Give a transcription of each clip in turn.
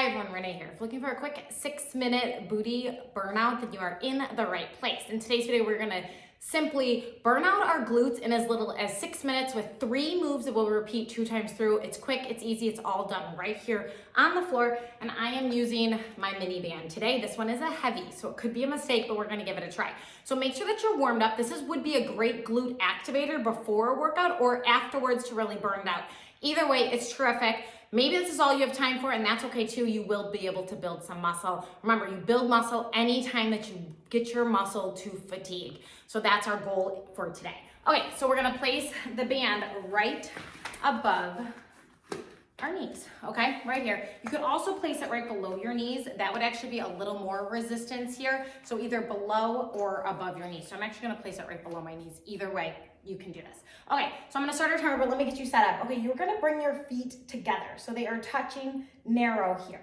Hi everyone, Renee here. If you're looking for a quick 6-minute booty burnout, then you are in the right place. In today's video, we're gonna simply burn out our glutes in as little as 6 minutes with 3 moves that we'll repeat 2 times through. It's quick, it's easy, it's all done right here on the floor. And I am using my mini band today. This one is a heavy, so it could be a mistake, but we're gonna give it a try. So make sure that you're warmed up. This would be a great glute activator before a workout or afterwards to really burn it out. Either way, it's terrific. Maybe this is all you have time for, and that's okay too. You will be able to build some muscle. Remember, you build muscle anytime that you get your muscle to fatigue. So that's our goal for today. Okay, so we're gonna place the band right above our knees, okay, right here. You could also place it right below your knees. That would actually be a little more resistance here. So either below or above your knees. So I'm actually gonna place it right below my knees. Either way, you can do this. Okay, so I'm gonna start our timer, but let me get you set up. Okay, you're gonna bring your feet together so they are touching narrow here.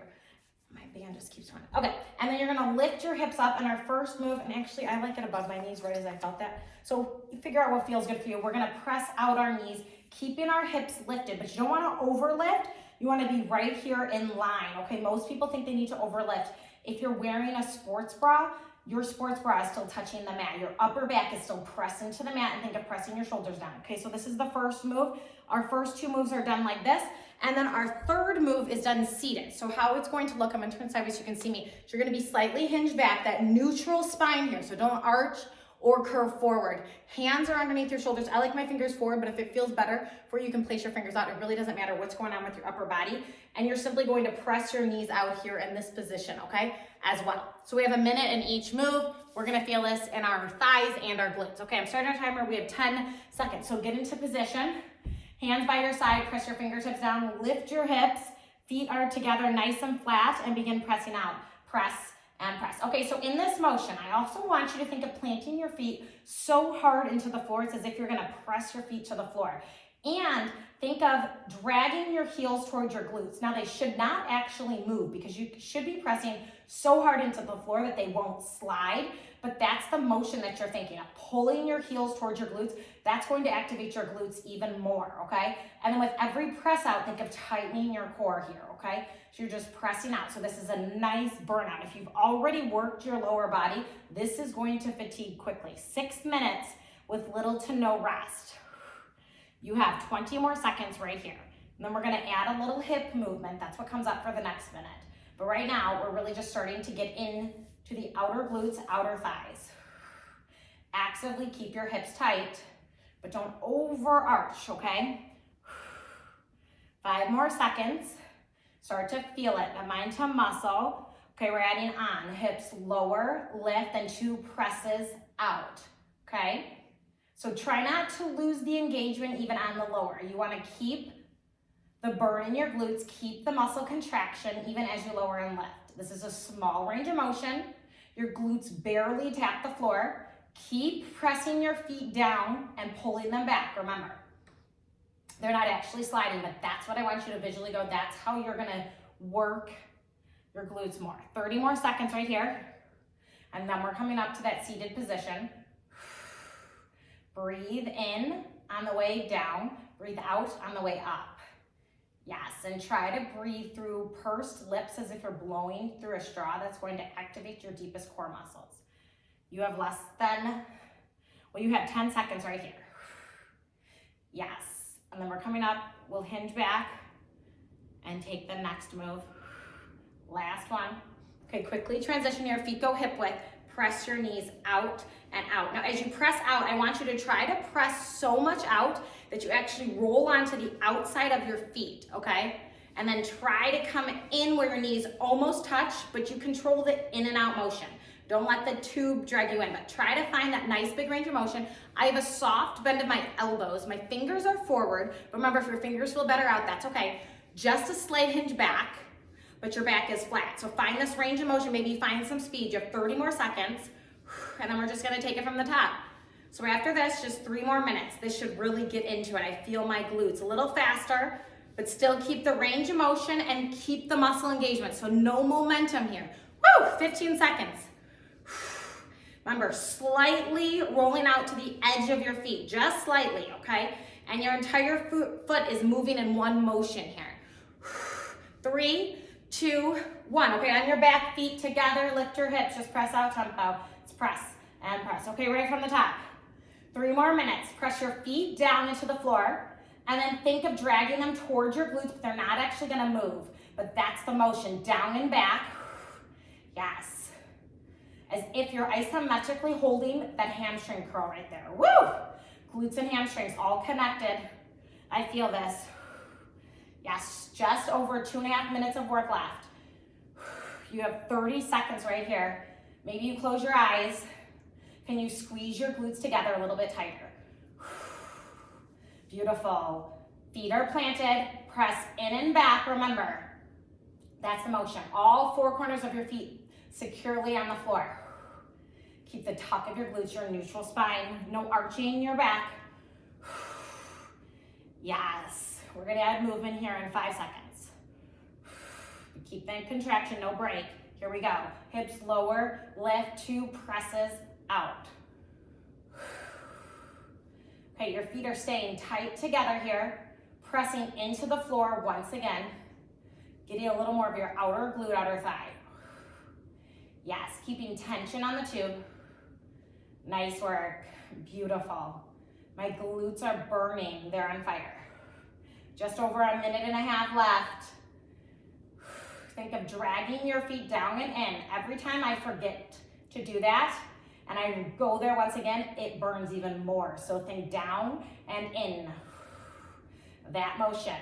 My band just keeps running. Okay, and then you're gonna lift your hips up in our first move, and actually I like it above my knees right as I felt that. So you figure out what feels good for you. We're gonna press out our knees, keeping our hips lifted, but you don't wanna overlift. You wanna be right here in line, okay? Most people think they need to overlift. If you're wearing a sports bra, your sports bra is still touching the mat. Your upper back is still pressing to the mat, and think of pressing your shoulders down. Okay, so this is the first move. Our first 2 moves are done like this, and then our third move is done seated. So how it's going to look, I'm gonna turn sideways so you can see me. So you're gonna be slightly hinged back, that neutral spine here, so don't arch or curve forward. Hands are underneath your shoulders. I like my fingers forward, but if it feels better for you, you can place your fingers out. It really doesn't matter what's going on with your upper body. And you're simply going to press your knees out here in this position, okay, as well. So we have a minute in each move. We're gonna feel this in our thighs and our glutes. Okay, I'm starting our timer. We have 10 seconds. So get into position. Hands by your side, press your fingertips down, lift your hips. Feet are together nice and flat, and begin pressing out. Press and press. Okay, so in this motion, I also want you to think of planting your feet so hard into the floor. It's as if you're gonna press your feet to the floor. And think of dragging your heels towards your glutes. Now they should not actually move because you should be pressing so hard into the floor that they won't slide, but that's the motion that you're thinking of, pulling your heels towards your glutes. That's going to activate your glutes even more, okay? And then with every press out, think of tightening your core here, okay? So you're just pressing out. So this is a nice burnout. If you've already worked your lower body, this is going to fatigue quickly. 6 minutes with little to no rest. You have 20 more seconds right here. And then we're gonna add a little hip movement. That's what comes up for the next minute. But right now, we're really just starting to get in to the outer glutes, outer thighs. Actively keep your hips tight, but don't overarch, okay? 5 more seconds. Start to feel it, a mind to muscle. Okay, we're adding on, hips lower, lift, and 2 presses out, okay? So try not to lose the engagement even on the lower. You wanna keep the burn in your glutes, keep the muscle contraction even as you lower and lift. This is a small range of motion. Your glutes barely tap the floor. Keep pressing your feet down and pulling them back, remember. They're not actually sliding, but that's what I want you to visually go. That's how you're gonna work your glutes more. 30 more seconds right here. And then we're coming up to that seated position. Breathe in on the way down, breathe out on the way up. Yes, and try to breathe through pursed lips as if you're blowing through a straw. That's going to activate your deepest core muscles. You have less than, well, you have 10 seconds right here. Yes, and then we're coming up, we'll hinge back and take the next move. Last one. Okay, quickly transition your feet, go hip width. Press your knees out and out. Now, as you press out, I want you to try to press so much out that you actually roll onto the outside of your feet, okay? And then try to come in where your knees almost touch, but you control the in and out motion. Don't let the tube drag you in, but try to find that nice big range of motion. I have a soft bend of my elbows. My fingers are forward, but remember, if your fingers feel better out, that's okay. Just a slight hinge back, but your back is flat. So find this range of motion, maybe find some speed. You have 30 more seconds, and then we're just gonna take it from the top. So after this, just 3 more minutes. This should really get into it. I feel my glutes a little faster, but still keep the range of motion and keep the muscle engagement. So no momentum here. Woo, 15 seconds. Remember, slightly rolling out to the edge of your feet, just slightly, okay? And your entire foot is moving in one motion here. 3, 2, 1. Okay, on your back, feet together, lift your hips, just press out tempo. It's press and press. Okay, right from the top. 3 more minutes. Press your feet down into the floor, and then think of dragging them towards your glutes, but they're not actually gonna move, but that's the motion, down and back. Yes. As if you're isometrically holding that hamstring curl right there. Woo! Glutes and hamstrings all connected. I feel this. Yes, just over 2.5 minutes of work left. You have 30 seconds right here. Maybe you close your eyes. Can you squeeze your glutes together a little bit tighter? Beautiful. Feet are planted. Press in and back. Remember, that's the motion. All 4 corners of your feet securely on the floor. Keep the tuck of your glutes, your neutral spine. No arching your back. Yes. We're gonna add movement here in 5 seconds. Keep that contraction, no break. Here we go. Hips lower, lift 2 presses out. Okay, your feet are staying tight together here. Pressing into the floor once again. Getting a little more of your outer glute, outer thigh. Yes, keeping tension on the tube. Nice work, beautiful. My glutes are burning, they're on fire. Just over 1.5 minutes left. Think of dragging your feet down and in. Every time I forget to do that, and I go there once again, it burns even more. So think down and in. That motion.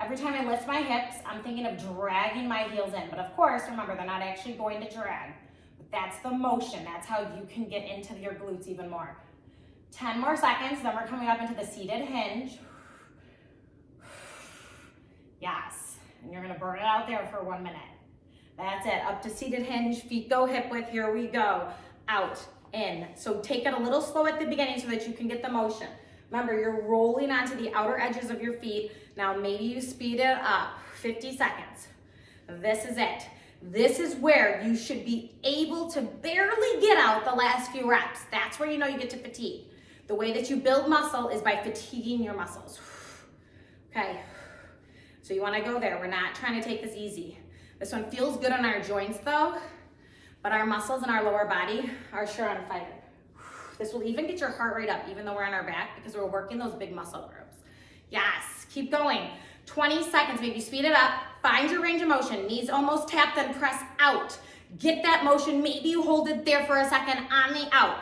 Every time I lift my hips, I'm thinking of dragging my heels in. But of course, remember, they're not actually going to drag. But that's the motion. That's how you can get into your glutes even more. 10 more seconds, then we're coming up into the seated hinge. Yes, and you're gonna burn it out there for 1 minute. That's it, up to seated hinge, feet go hip width, here we go. Out, in. So take it a little slow at the beginning so that you can get the motion. Remember, you're rolling onto the outer edges of your feet. Now maybe you speed it up, 50 seconds. This is it. This is where you should be able to barely get out the last few reps. That's where you know you get to fatigue. The way that you build muscle is by fatiguing your muscles. Okay. So you wanna go there. We're not trying to take this easy. This one feels good on our joints though, but our muscles in our lower body are sure on fire. This will even get your heart rate up, even though we're on our back, because we're working those big muscle groups. Yes, keep going. 20 seconds, maybe speed it up. Find your range of motion. Knees almost tapped, then press out. Get that motion. Maybe you hold it there for a second on the out,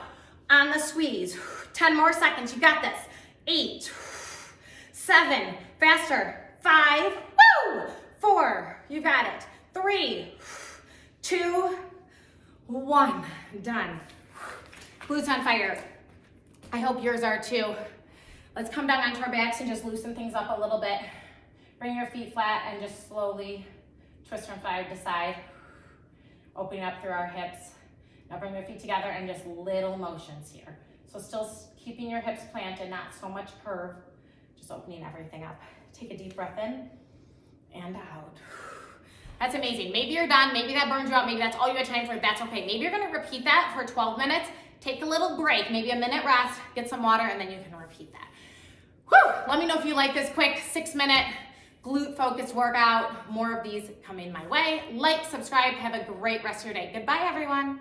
on the squeeze. 10 more seconds, you got this. 8, 7, faster. 5, woo! 4, you got it. 3, 2, 1, done. Glutes on fire. I hope yours are too. Let's come down onto our backs and just loosen things up a little bit. Bring your feet flat and just slowly twist from side to side. Opening up through our hips. Now bring your feet together and just little motions here. So still keeping your hips planted, not so much curve, just opening everything up. Take a deep breath in and out. That's amazing. Maybe you're done. Maybe that burned you out. Maybe that's all you had time for. That's okay. Maybe you're going to repeat that for 12 minutes. Take a little break, maybe a minute rest, get some water, and then you can repeat that. Whew. Let me know if you like this quick 6-minute glute-focused workout. More of these coming my way. Like, subscribe. Have a great rest of your day. Goodbye, everyone.